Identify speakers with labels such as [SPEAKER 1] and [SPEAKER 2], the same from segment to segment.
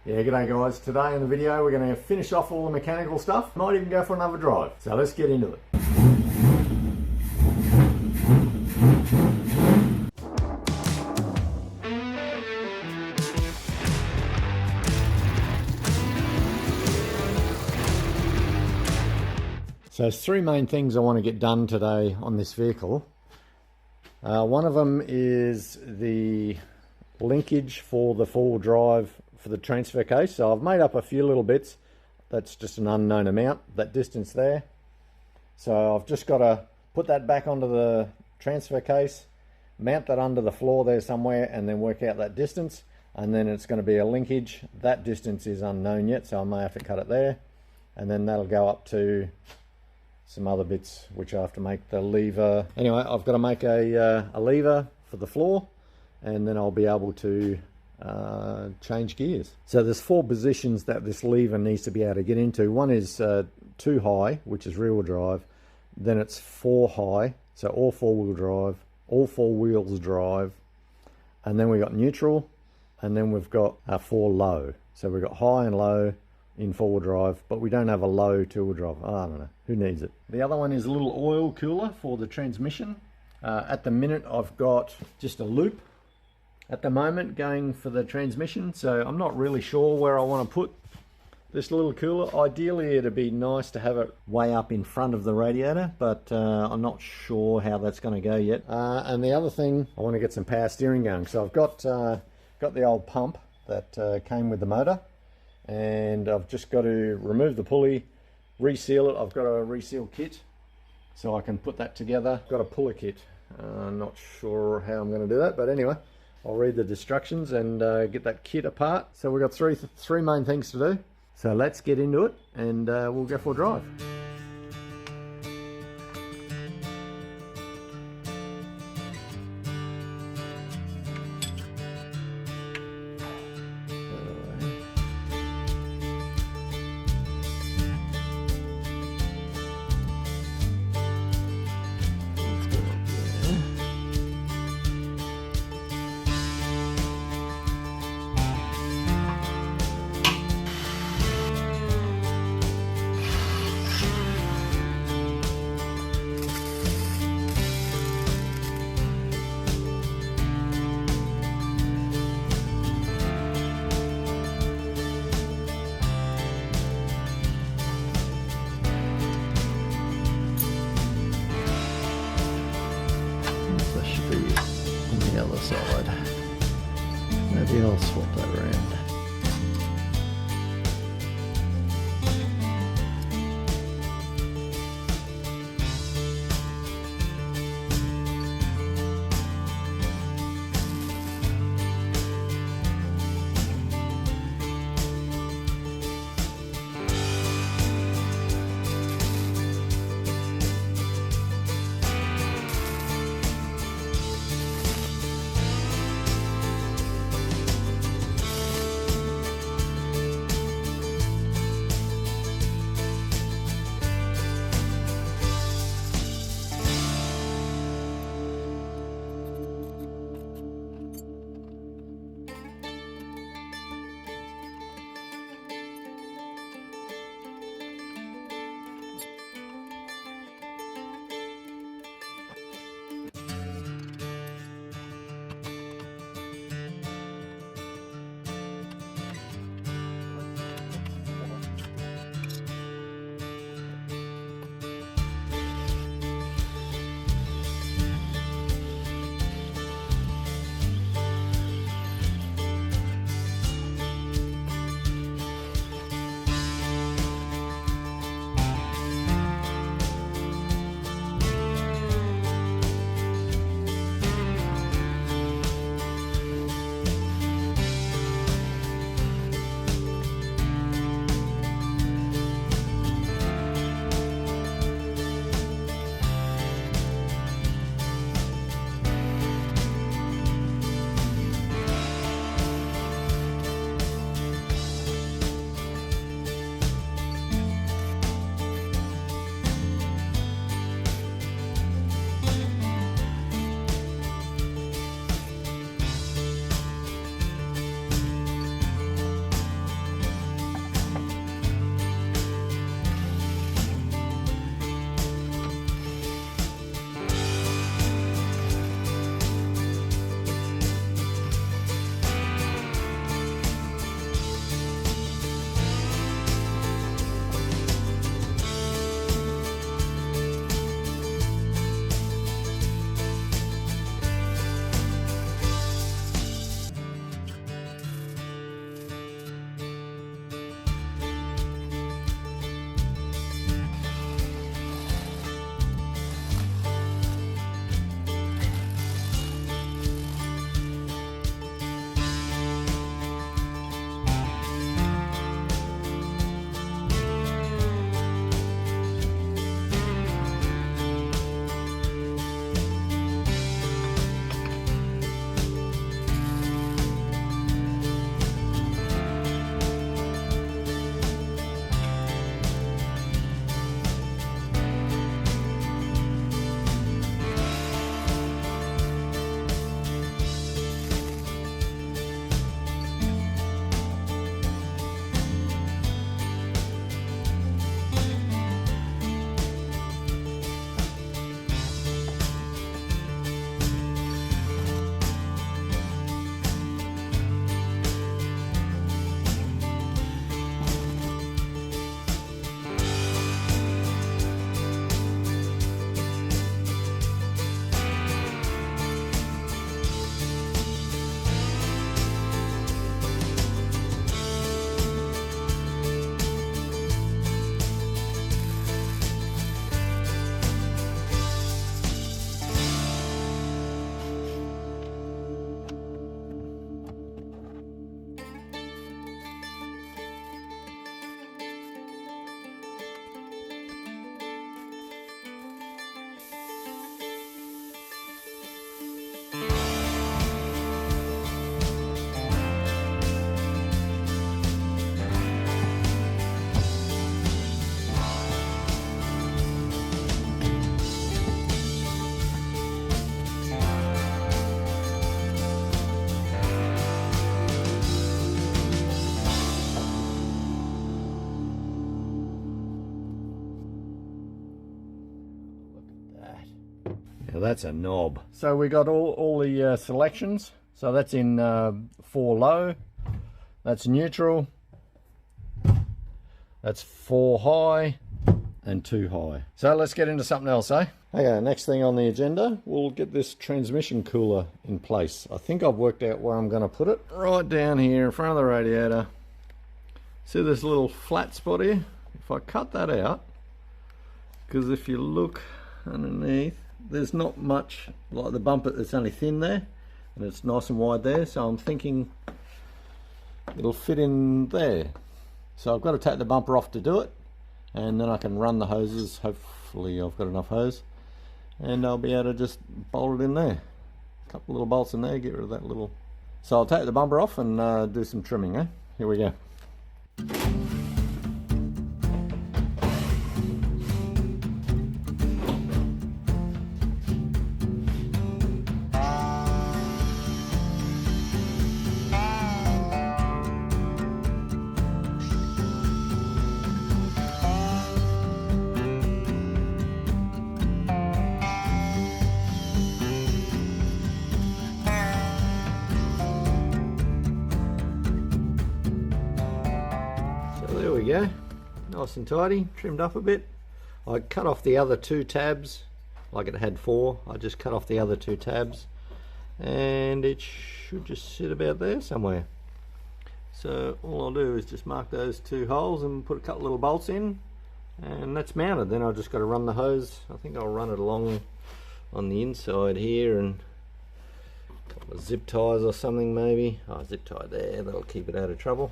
[SPEAKER 1] Yeah, g'day guys. Today in the video we're going to finish off all the mechanical stuff. Might even go for another drive. So let's get into it. So there's three main things I want to get done today on this vehicle. One of them is the linkage for the four-wheel drive for the transfer case. So I've made up a few little bits. That's just an unknown amount, that distance there. So I've just got to put that back onto the transfer case, mount that under the floor there somewhere, and then work out that distance. And then it's going to be a linkage. That distance is unknown yet, so I may have to cut it there. And then that'll go up to some other bits which I have to make the lever. Anyway, I've got to make a lever for the floor, and then I'll be able to change gears. So there's four positions that this lever needs to be able to get into. One is 2 high, which is rear wheel drive. Then it's 4 high, so all 4-wheel drive, all 4 wheels drive. And then we've got neutral, and then we've got 4 low. So we've got high and low in 4-wheel drive, but we don't have a low 2-wheel drive. I don't know, who needs it? The other one is a little oil cooler for the transmission. At the minute I've got just a loop at the moment going for the transmission, so I'm not really sure where I want to put this little cooler. Ideally it'd be nice to have it way up in front of the radiator, but I'm not sure how that's going to go yet. And the other thing, I want to get some power steering going. So I've got the old pump that came with the motor, and I've just got to remove the pulley, reseal it. I've got a reseal kit so I can put that together. Got a puller kit. I'm not sure how I'm going to do that, but anyway, I'll read the instructions and get that kit apart. So we've got three main things to do. So let's get into it, and we'll go for a drive. that's a knob. So we got all the selections. So that's in 4 low, that's neutral, that's 4 high, and 2 high. So let's get into something else, eh? Okay, next thing on the agenda, we'll get this transmission cooler in place. I think I've worked out where I'm going to put it. Right down here in front of the radiator. See this little flat spot here? If I cut that out, because if you look underneath, there's not much, like the bumper, it's only thin there, and it's nice and wide there, so I'm thinking it'll fit in there. So I've got to take the bumper off to do it, and then I can run the hoses. Hopefully I've got enough hose, and I'll be able to just bolt it in there. A couple little bolts in there, get rid of that little. So I'll take the bumper off and do some trimming, eh? Here we go. There we go, nice and tidy, trimmed up a bit. I cut off the other 2 tabs, like it had 4, I just cut off the other 2 tabs, and it should just sit about there somewhere. So all I'll do is just mark those 2 holes and put a couple little bolts in, and that's mounted. Then I've just got to run the hose. I think I'll run it along on the inside here, and a couple of zip ties or something maybe. Oh, zip tie there, that'll keep it out of trouble.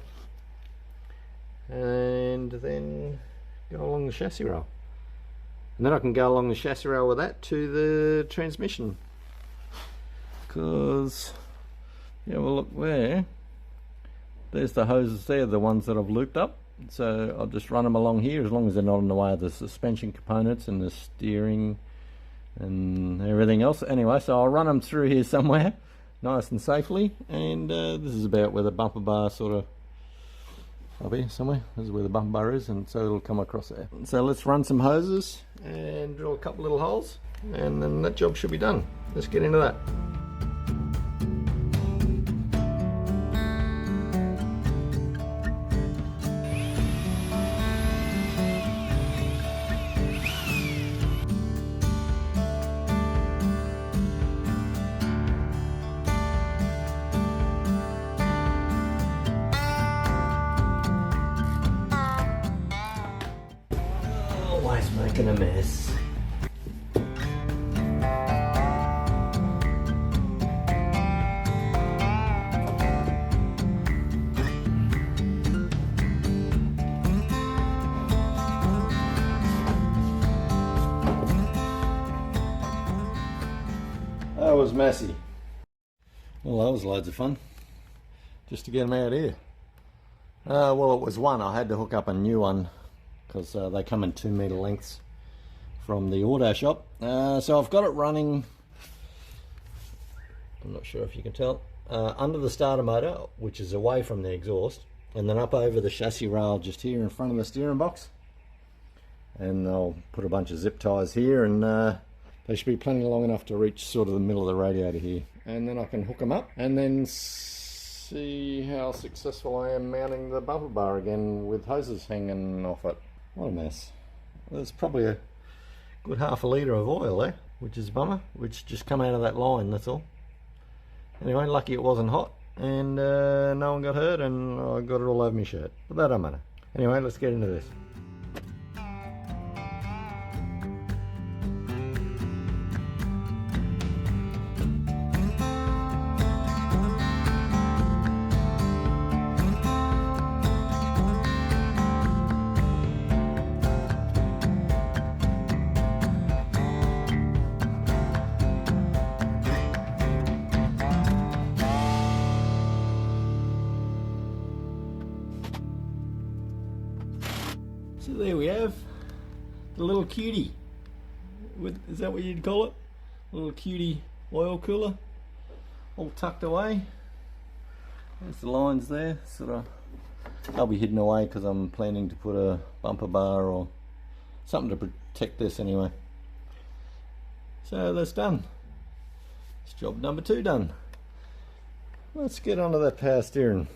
[SPEAKER 1] And then go along the chassis rail, and then I can go along the chassis rail with that to the transmission, because yeah, well look there, there's the hoses there, the ones that I've looped up, so I'll just run them along here as long as they're not in the way of the suspension components and the steering and everything else. Anyway, so I'll run them through here somewhere nice and safely, and this is about where the bumper bar sort of up here somewhere. This is where the bumper bar is, and so it'll come across there. So let's run some hoses and drill a couple little holes, and then that job should be done. Let's get into that. Always making a mess. That was messy. Well, that was loads of fun, just to get them out here. Well, it was one. I had to hook up a new one, because they come in 2 meter lengths from the auto shop. So I've got it running, I'm not sure if you can tell, under the starter motor, which is away from the exhaust, and then up over the chassis rail just here in front of the steering box. And I'll put a bunch of zip ties here, and they should be plenty long enough to reach sort of the middle of the radiator here. And then I can hook them up and then see how successful I am mounting the bumper bar again with hoses hanging off it. What a mess. There's probably a good half a litre of oil there, which is a bummer, which just come out of that line, that's all. Anyway, lucky it wasn't hot, and no one got hurt, and I got it all over my shirt. But that don't matter. Anyway, let's get into this. So there we have the little cutie. Is that what you'd call it? A little cutie oil cooler, all tucked away. There's the lines there. Sort of, they'll be hidden away because I'm planning to put a bumper bar or something to protect this anyway. So that's done. It's job number 2 done. Let's get onto that power steering.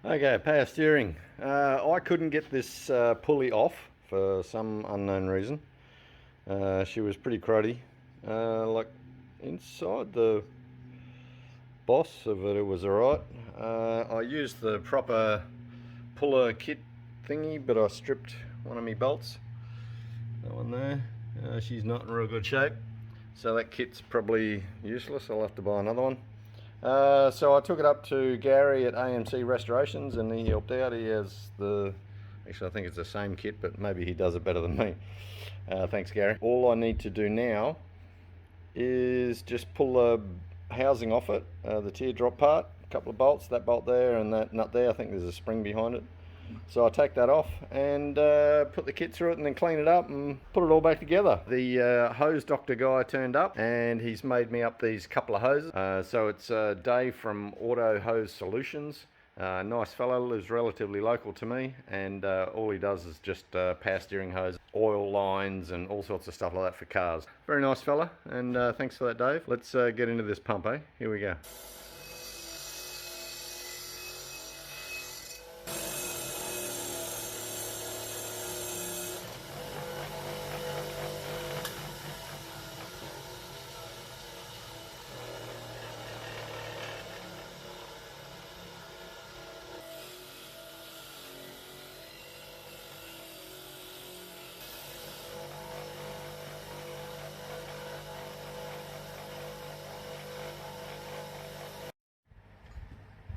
[SPEAKER 1] Okay, power steering. I couldn't get this pulley off for some unknown reason. She was pretty cruddy. Like inside the boss of it, it was alright. I used the proper puller kit thingy, but I stripped one of my bolts. That one there. She's not in real good shape, so that kit's probably useless. I'll have to buy another one. So I took it up to Garry at AMC Restorations and he helped out. He has the, actually I think it's the same kit, but maybe he does it better than me. Thanks, Garry. All I need to do now is just pull the housing off it, the teardrop part, a couple of bolts, that bolt there and that nut there. I think there's a spring behind it. So I take that off and put the kit through it and then clean it up and put it all back together. The hose doctor guy turned up and he's made me up these couple of hoses. So it's Dave from Auto Hose Solutions. Nice fellow, lives relatively local to me, and all he does is just power steering hose, oil lines and all sorts of stuff like that for cars. Very nice fella, and thanks for that, Dave. Let's get into this pump, eh? Here we go.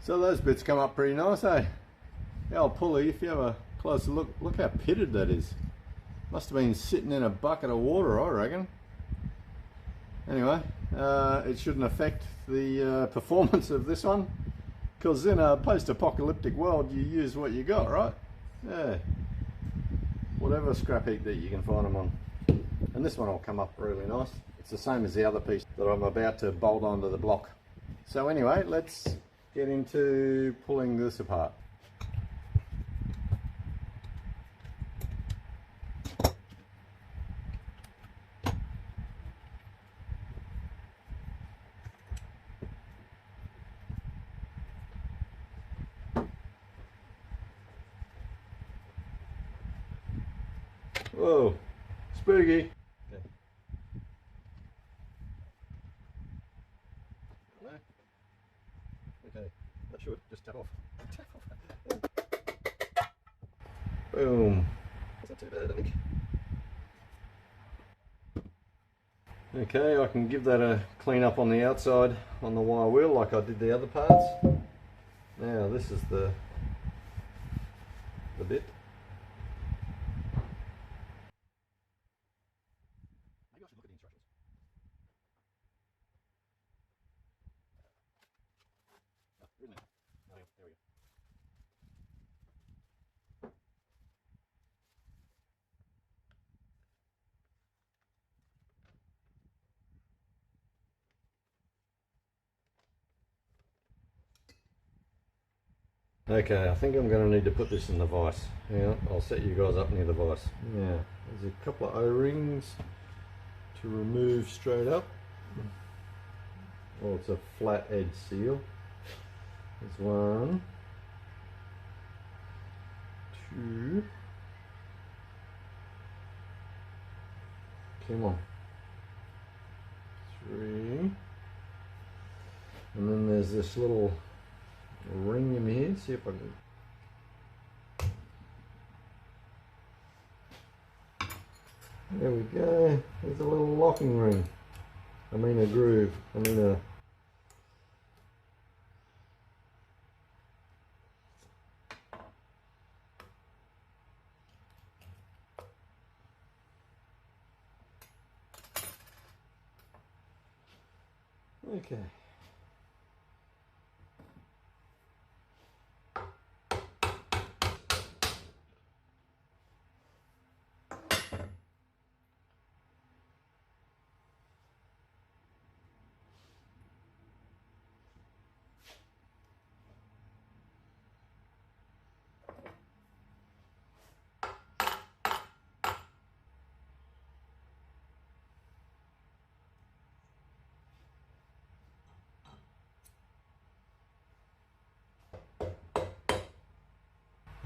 [SPEAKER 1] So those bits come up pretty nice, eh? The old pulley, if you have a closer look, look how pitted that is. Must have been sitting in a bucket of water, I reckon. Anyway, it shouldn't affect the performance of this one, because in a post-apocalyptic world you use what you got, right? Yeah. Whatever scrap heap that you can find them on. And this one will come up really nice. It's the same as the other piece that I'm about to bolt onto the block. So anyway, let's get into pulling this apart. Whoa, spooky. Okay, that should just tap off. Boom. That's not too bad, I think. Okay, I can give that a clean up on the outside on the wire wheel like I did the other parts. Now this is the bit. Maybe I should look at the instructions. Oh, there isn't it? No, there we go. Okay, I think I'm going to need to put this in the vise. Yeah, I'll set you guys up near the vise. Yeah, there's a couple of O-rings to remove straight up. Oh, it's a flat edge seal. There's 1, 2. Come on. 3. And then there's this little ring in here. See if I can. There we go. There's a little locking ring. I mean a groove. I mean a. Okay.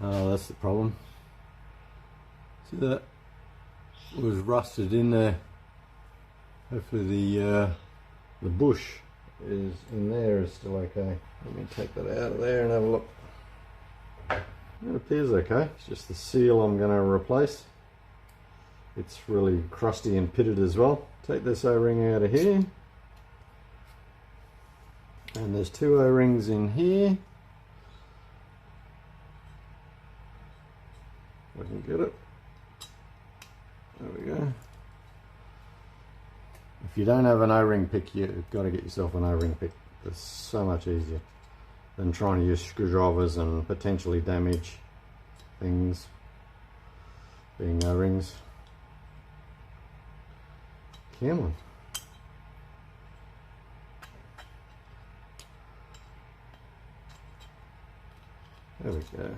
[SPEAKER 1] Oh, that's the problem. See that? It was rusted in there. Hopefully the bush is in there is still okay. Let me take that out of there and have a look. It appears okay. It's just the seal I'm going to replace. It's really crusty and pitted as well. Take this O-ring out of here. And there's two O-rings in here. If I can get it. There we go. If you don't have an O-ring pick, you've got to get yourself an O-ring pick. It's so much easier than trying to use screwdrivers and potentially damage things being O-rings. Come on. There we go.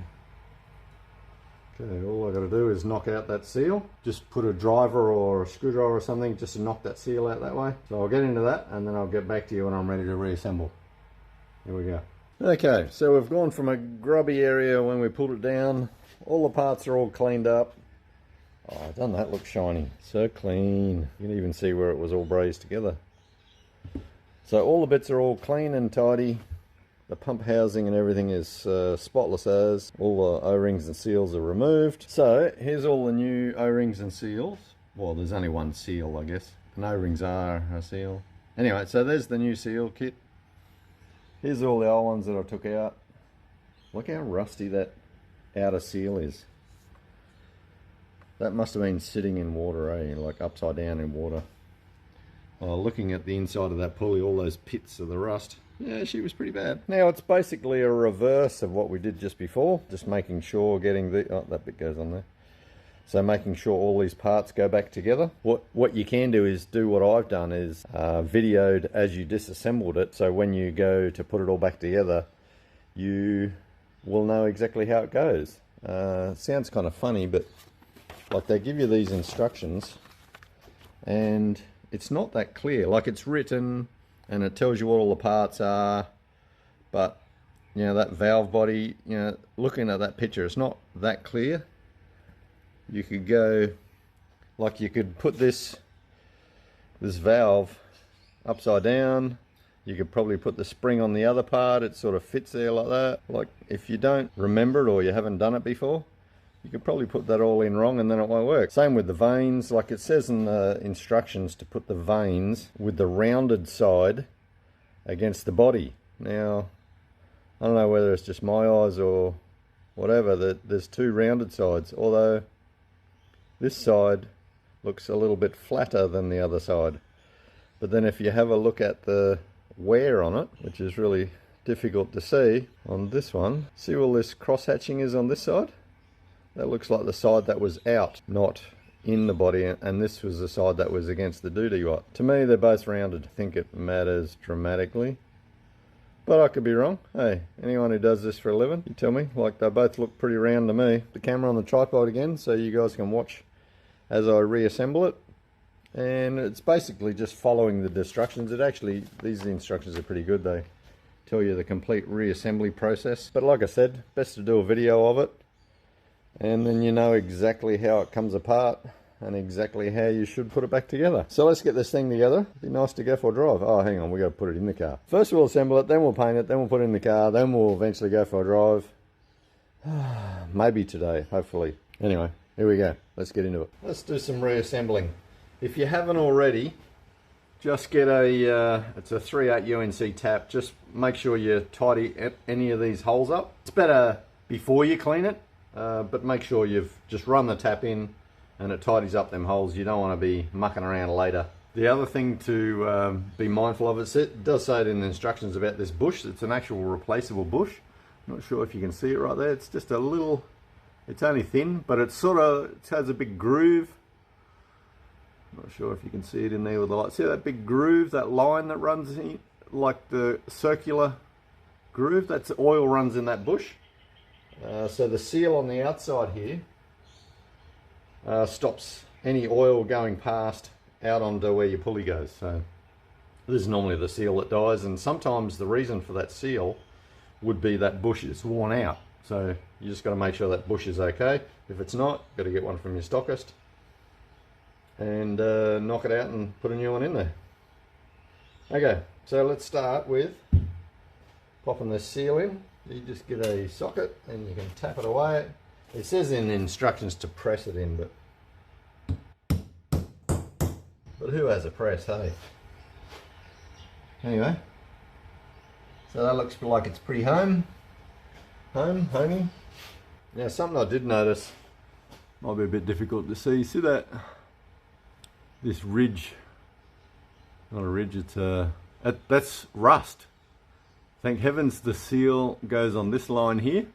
[SPEAKER 1] Okay, all I got to do is knock out that seal. Just put a driver or a screwdriver or something just to knock that seal out that way. So I'll get into that and then I'll get back to you when I'm ready to reassemble. Here we go. Okay, so we've gone from a grubby area when we pulled it down. All the parts are all cleaned up. Oh, doesn't that look shiny? So clean. You can even see where it was all brazed together. So all the bits are all clean and tidy. The pump housing and everything is spotless as. All the O-rings and seals are removed. So here's all the new O-rings and seals. Well, there's only one seal, I guess. And O-rings are a seal. Anyway, so there's the new seal kit. Here's all the old ones that I took out. Look how rusty that outer seal is. That must have been sitting in water, eh? Like upside down in water. Looking at the inside of that pulley, all those pits of the rust. Yeah, she was pretty bad. Now it's basically a reverse of what we did just before. Just making sure getting the... Oh, that bit goes on there. So making sure all these parts go back together. What you can do is do what I've done is videoed as you disassembled it. So when you go to put it all back together, you will know exactly how it goes. It sounds kind of funny, but like they give you these instructions and it's not that clear. Like it's written and it tells you what all the parts are, but you know, that valve body, you know, looking at that picture, it's not that clear. You could go, like you could put this valve upside down. You could probably put the spring on the other part. It sort of fits there like that. Like if you don't remember it or you haven't done it before, you could probably put that all in wrong and then it won't work. Same with the vanes. Like it says in the instructions to put the vanes with the rounded side against the body. Now, I don't know whether it's just my eyes or whatever, that there's two rounded sides, although this side looks a little bit flatter than the other side. But then if you have a look at the wear on it, which is really difficult to see on this one, see all this cross hatching is on this side? That looks like the side that was out, not in the body, and this was the side that was against the duty rod. To me, they're both rounded. I think it matters dramatically, but I could be wrong. Hey, anyone who does this for a living, you tell me. Like, they both look pretty round to me. The camera on the tripod again, so you guys can watch as I reassemble it. And it's basically just following the instructions. It actually, these instructions are pretty good. They tell you the complete reassembly process. But like I said, best to do a video of it, and then you know exactly how it comes apart and exactly how you should put it back together. So let's get this thing together. It'd be nice to go for a drive. Oh, hang on, we got to put it in the car. First we'll assemble it, then we'll paint it, then we'll put it in the car, then we'll eventually go for a drive. Maybe today, hopefully. Anyway, here we go. Let's get into it. Let's do some reassembling. If you haven't already, just get it's a 3/8 UNC tap. Just make sure you tidy any of these holes up. It's better before you clean it, but make sure you've just run the tap in and it tidies up them holes. You don't want to be mucking around later. The other thing to be mindful of, it does say it in the instructions about this bush. It's an actual replaceable bush. Not sure if you can see it right there. It's just a little, it's only thin, but it's sort of, it has a big groove. Not sure if you can see it in there with the light. See that big groove, that line that runs in, like the circular groove? That's oil runs in that bush. So the seal on the outside here stops any oil going past out onto where your pulley goes. So this is normally the seal that dies, and sometimes the reason for that seal would be that bush is worn out. So you just got to make sure that bush is okay. If it's not, got to get one from your stockist and knock it out and put a new one in there. Okay, so let's start with popping the seal in. You just get a socket and you can tap it away. It says in the instructions to press it in, but who has a press, hey? Anyway, so that looks like it's pretty homey. Now something I did notice, might be a bit difficult to see that? This ridge, not a ridge, it's that's rust. Thank heavens the seal goes on this line here.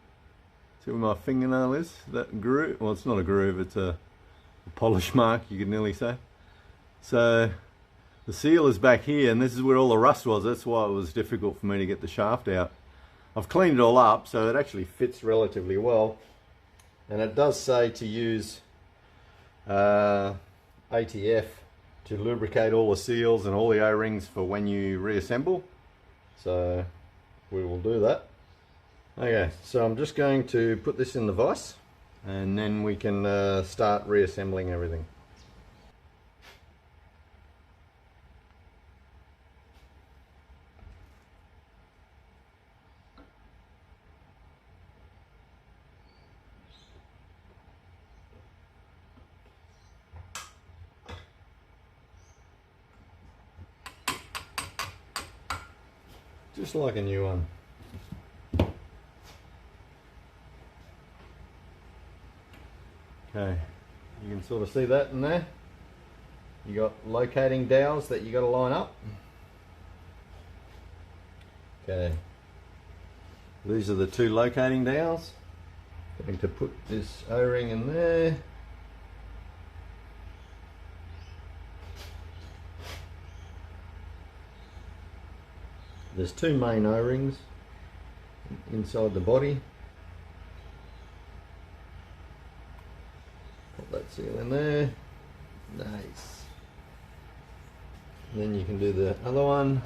[SPEAKER 1] See where my fingernail is? That groove, well it's not a groove, it's a polish mark, you could nearly say. So the seal is back here and this is where all the rust was. That's why it was difficult for me to get the shaft out. I've cleaned it all up so it actually fits relatively well. And it does say to use ATF to lubricate all the seals and all the O-rings for when you reassemble. So we will do that. Okay, so I'm just going to put this in the vise and then we can start reassembling everything. Just like a new one. Okay, you can sort of see that in there. You got locating dowels that you got to line up. Okay, these are the two locating dowels. Going to put this O-ring in there. There's two main O-rings inside the body. Put that seal in there. Nice. And then you can do the other one.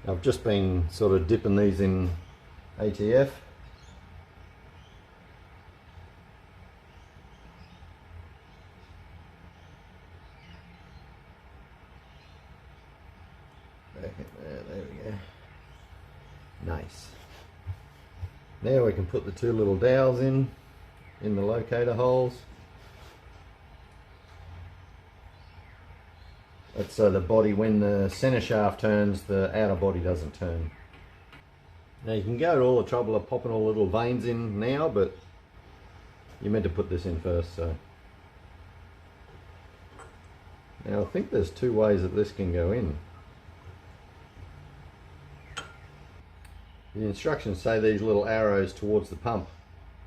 [SPEAKER 1] I've just been sort of dipping these in ATF. There we go. Nice. Now we can put the two little dowels in the locator holes. That's so the body, when the center shaft turns, the outer body doesn't turn. Now you can go to all the trouble of popping all the little vanes in now, but you're meant to put this in first. So now I think there's two ways that this can go in. The instructions say these little arrows towards the pump.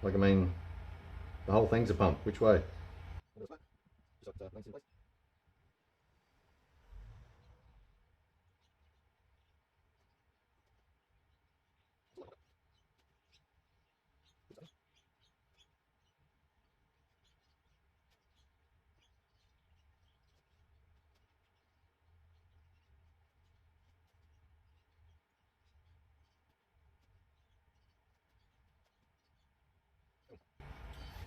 [SPEAKER 1] Like, I mean, the whole thing's a pump. Which way?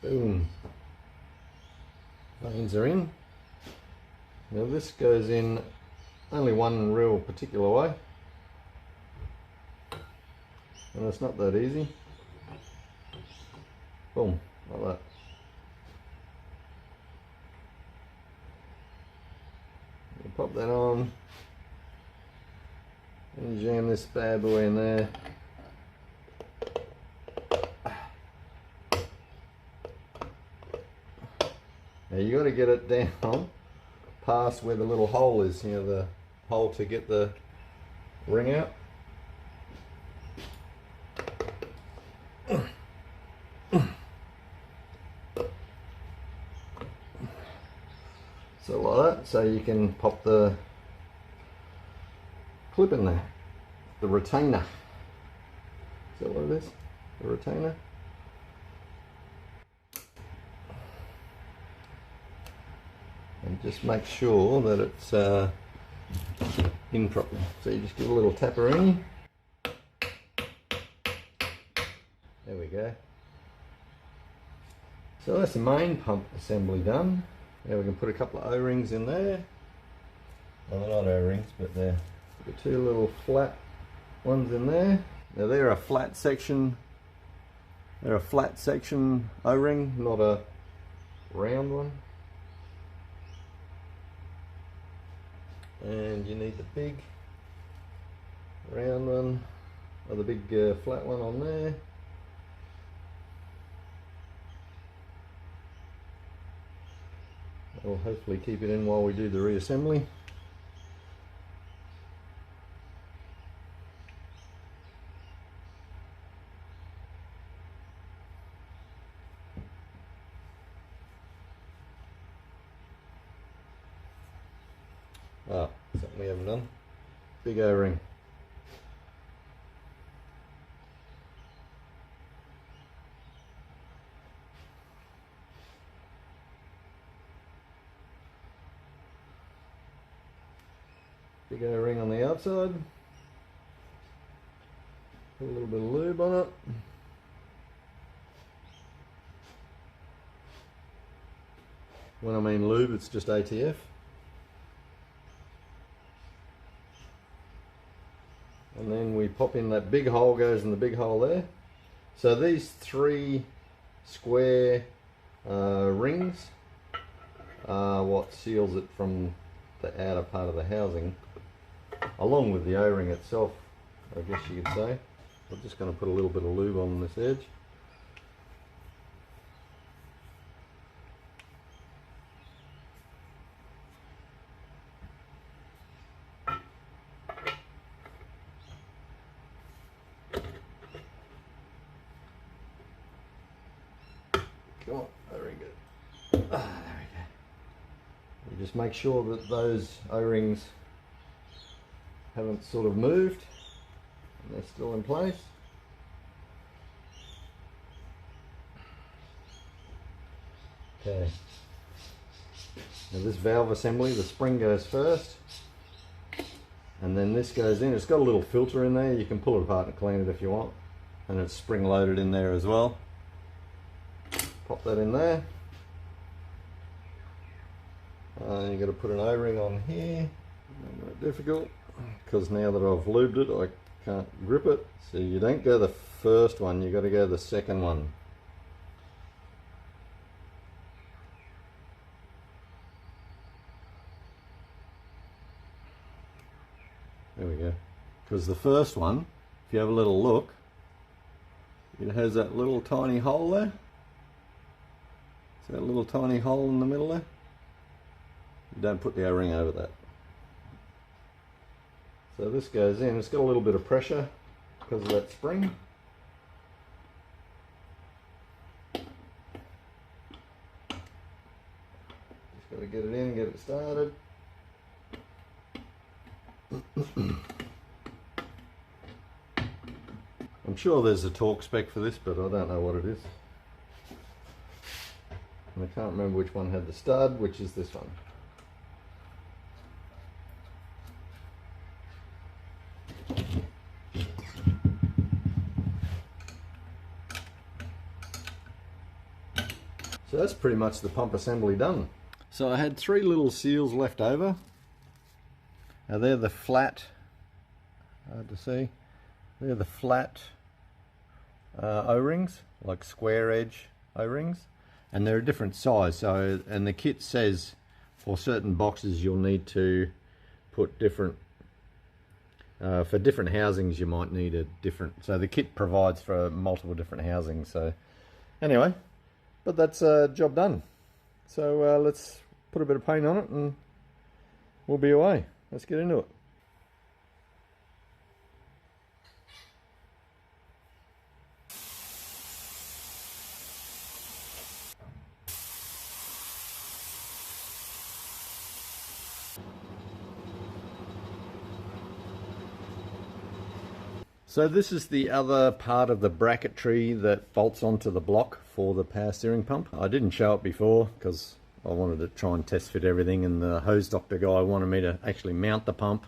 [SPEAKER 1] Boom. Vanes are in. Now this goes in only one real particular way. And it's not that easy. Boom, like that. You pop that on. And jam this bad boy in there. Now you got to get it down past where the little hole is, you know, the hole to get the ring out. So like that, so you can pop the clip in there, the retainer. Is that what it is? The retainer? And just make sure that it's in properly. So you just give a little tapper in. There we go. So that's the main pump assembly done. Now we can put a couple of O-rings in there. Well, they're not O-rings, but they're the two little flat ones in there. Now they're a flat section. They're a flat section O-ring, not a round one. And you need the big round one, or the big flat one on there. We'll hopefully keep it in while we do the reassembly. Ah, something we haven't done. Big O-ring. Big O-ring on the outside. Put a little bit of lube on it. When I mean lube, it's just ATF. And then we pop in that big hole, goes in the big hole there. So these three square rings are what seals it from the outer part of the housing, along with the O-ring itself, I guess you could say. I'm just going to put a little bit of lube on this edge. Come on, very good. Ah, there we go. You just make sure that those O-rings haven't sort of moved and they're still in place. Okay. Now this valve assembly, the spring goes first, and then this goes in. It's got a little filter in there. You can pull it apart and clean it if you want, and it's spring loaded in there as well. Pop that in there. You've got to put an O-ring on here. Not very difficult, because now that I've lubed it, I can't grip it. So you don't go the first one, you've got to go the second one. There we go. Because the first one, if you have a little look, it has that little tiny hole there. See that little tiny hole in the middle there? You don't put the O-ring over that. So this goes in. It's got a little bit of pressure because of that spring. Just got to get it in, get it started. I'm sure there's a torque spec for this, but I don't know what it is. And I can't remember which one had the stud, which is this one. So that's pretty much the pump assembly done. So I had three little seals left over. Now they're the flat, hard to see, they're the flat O-rings, like square edge O-rings. And they're a different size, so, and the kit says for certain boxes you'll need to put different, for different housings you might need a different, so the kit provides for multiple different housings. So anyway, but that's job done. So let's put a bit of paint on it and we'll be away. Let's get into it. So this is the other part of the bracketry that bolts onto the block for the power steering pump. I didn't show it before because I wanted to try and test fit everything, and the hose doctor guy wanted me to actually mount the pump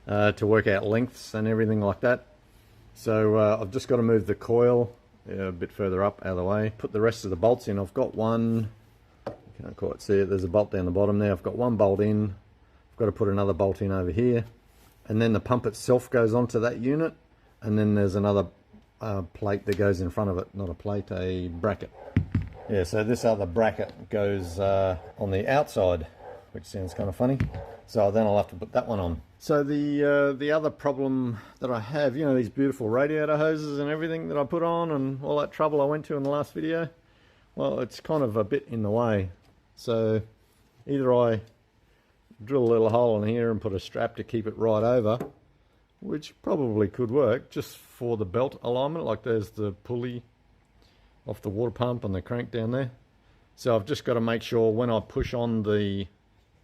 [SPEAKER 1] to work out lengths and everything like that. So I've just got to move the coil a bit further up, out of the way. Put the rest of the bolts in. I've got one, you can't quite see it, there's a bolt down the bottom there. I've got one bolt in, I've got to put another bolt in over here, and then the pump itself goes onto that unit, and then there's another plate that goes in front of it, not a plate, a bracket. Yeah, so this other bracket goes on the outside, which sounds kind of funny. So then I'll have to put that one on. So the other problem that I have, you know, these beautiful radiator hoses and everything that I put on and all that trouble I went to in the last video, well, it's kind of a bit in the way. So either I drill a little hole in here and put a strap to keep it right over, which probably could work just for the belt alignment, like there's the pulley off the water pump and the crank down there. So I've just got to make sure when I push on the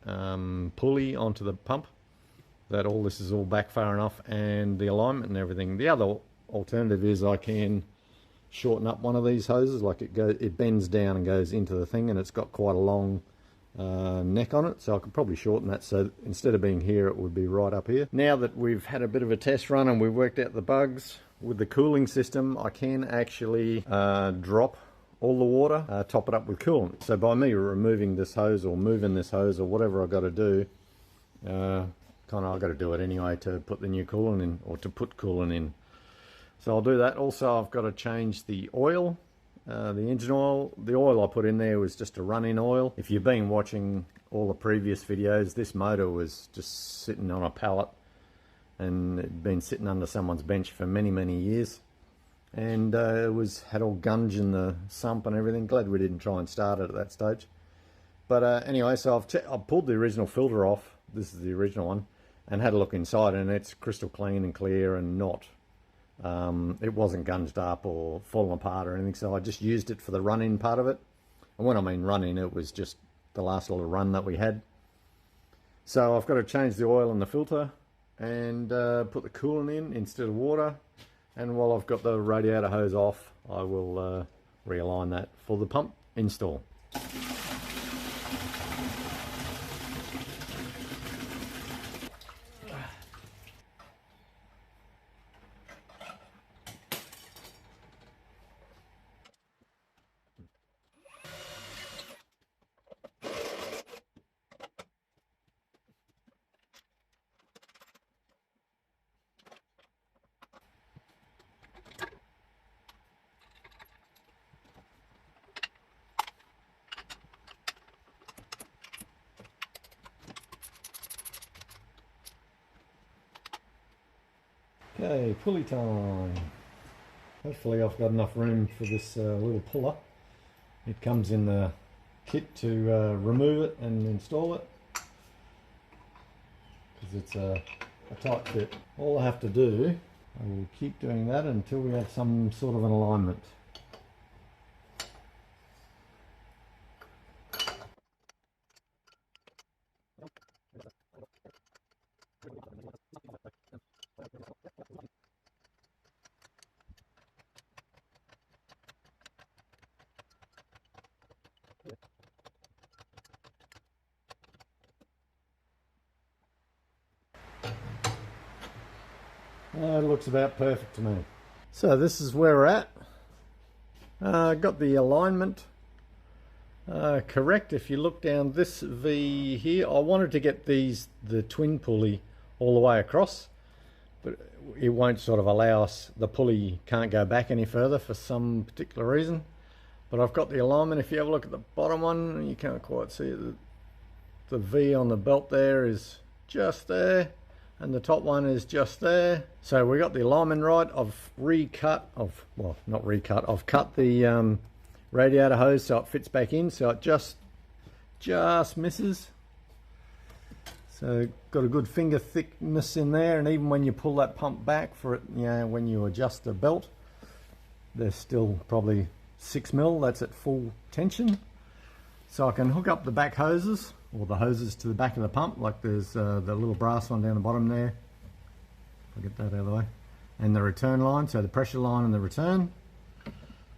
[SPEAKER 1] pulley onto the pump that all this is all back far enough and the alignment and everything. The other alternative is I can shorten up one of these hoses, like it bends down and goes into the thing, and it's got quite a long neck on it, so I could probably shorten that, so instead of being here it would be right up here. Now that we've had a bit of a test run and we've worked out the bugs with the cooling system, I can actually drop all the water, top it up with coolant. So by me removing this hose or moving this hose or whatever I've got to do, kind of I've got to do it anyway to put the new coolant in, or to put coolant in. So I'll do that. Also I've got to change the oil, the engine oil. The oil I put in there was just a run-in oil. If you've been watching all the previous videos, this motor was just sitting on a pallet and it'd been sitting under someone's bench for many years, and it had all gunge in the sump and everything. Glad we didn't try and start it at that stage. But anyway, so I've pulled the original filter off. This is the original one, and had a look inside, and it's crystal clean and clear and not it wasn't gunged up or fallen apart or anything. So I just used it for the run-in part of it, and when I mean run-in, it was just the last little run that we had. So I've got to change the oil in the filter and put the coolant in instead of water, and while I've got the radiator hose off, I will realign that for the pump install. Okay, pulley time. Hopefully I've got enough room for this little puller. It comes in the kit to remove it and install it, because it's a tight fit. All I have to do, I will keep doing that until we have some sort of an alignment. It looks about perfect to me. So this is where we're at. Got the alignment correct. If you look down this V here, I wanted to get the twin pulley all the way across, but it won't sort of allow us, the pulley can't go back any further for some particular reason. But I've got the alignment. If you have a look at the bottom one, you can't quite see it. The V on the belt there is just there, and the top one is just there. So we got the alignment right. I've I've cut the radiator hose so it fits back in, so it just misses. So got a good finger thickness in there, and even when you pull that pump back for it, you know, when you adjust the belt, there's still probably 6 mil, that's at full tension. So I can hook up the back hoses, or the hoses to the back of the pump, like there's the little brass one down the bottom there. I'll get that out of the way. And the return line, so the pressure line and the return.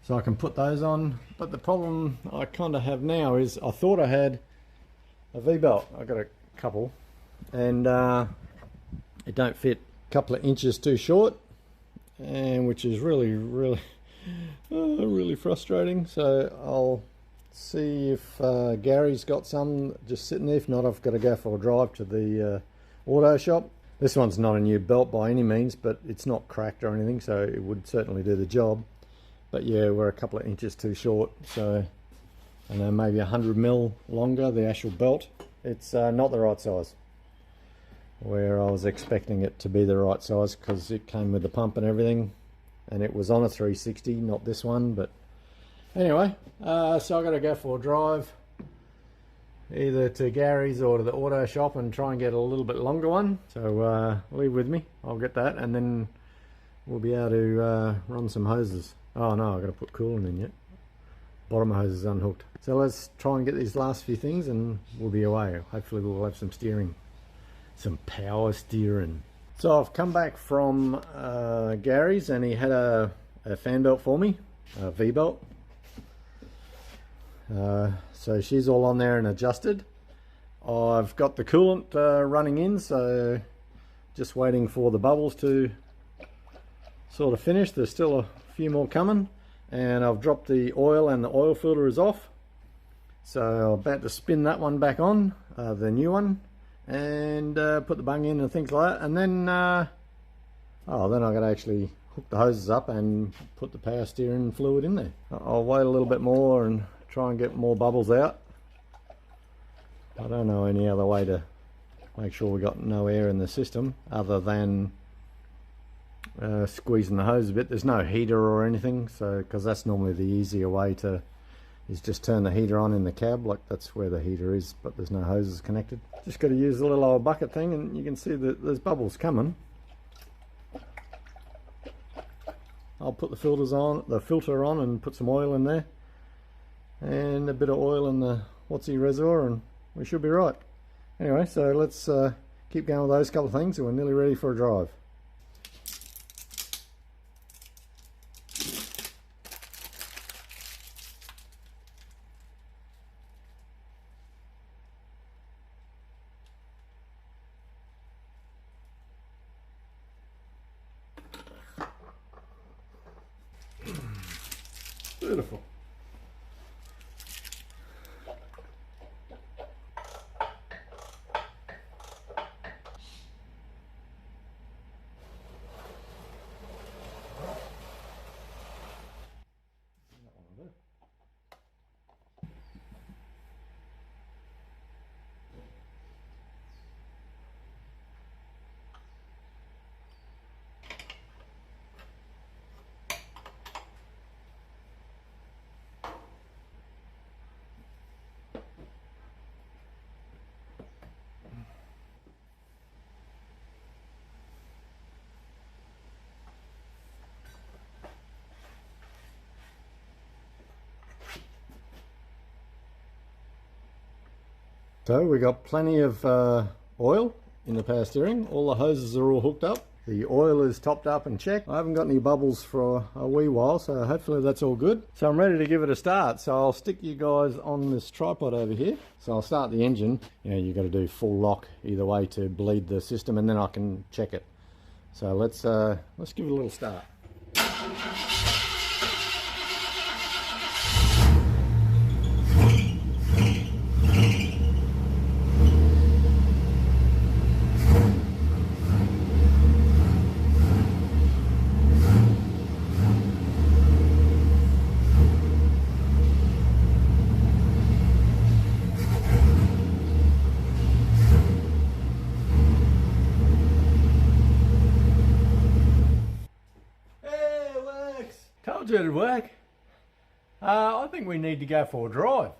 [SPEAKER 1] So I can put those on. But the problem I kind of have now is I thought I had a V-belt. I got a couple, and it don't fit, a couple of inches too short, and which is really Really frustrating. So I'll see if Gary's got some just sitting there. If not, I've got to go for a drive to the auto shop. This one's not a new belt by any means, but it's not cracked or anything, so it would certainly do the job. But yeah, we're a couple of inches too short, so I know maybe 100mm longer, the actual belt. It's not the right size, where I was expecting it to be the right size because it came with the pump and everything, and it was on a 360, not this one. But anyway, so I got to go for a drive either to Garry's or to the auto shop and try and get a little bit longer one. So leave with me, I'll get that, and then we'll be able to run some hoses. Oh no, I've got to put coolant in yet. Bottom hose is unhooked. So let's try and get these last few things and we'll be away. Hopefully we'll have some steering, some power steering. So I've come back from Garry's and he had a fan belt for me, a V-belt. So she's all on there and adjusted. I've got the coolant running in, so just waiting for the bubbles to sort of finish. There's still a few more coming, and I've dropped the oil and the oil filter is off. So I'm about to spin that one back on, the new one, and put the bung in and things like that. And then, then I got to actually hook the hoses up and put the power steering fluid in there. I'll wait a little bit more and try and get more bubbles out. I don't know any other way to make sure we got no air in the system other than squeezing the hose a bit. There's no heater or anything, so because that's normally the easier way to is just turn the heater on in the cab, like that's where the heater is, but there's no hoses connected. Just got to use the little old bucket thing, and you can see that there's bubbles coming. I'll put the filter on and put some oil in there and a bit of oil in the Watsy reservoir, and we should be right. Anyway, so let's keep going with those couple of things, and we're nearly ready for a drive. Beautiful. So we got plenty of oil in the power steering. All the hoses are all hooked up. The oil is topped up and checked. I haven't got any bubbles for a wee while, so hopefully that's all good. So I'm ready to give it a start. So I'll stick you guys on this tripod over here. So I'll start the engine. You know, you've got to do full lock either way to bleed the system, and then I can check it. So let's give it a little start. Told you it'd work. I think we need to go for a drive.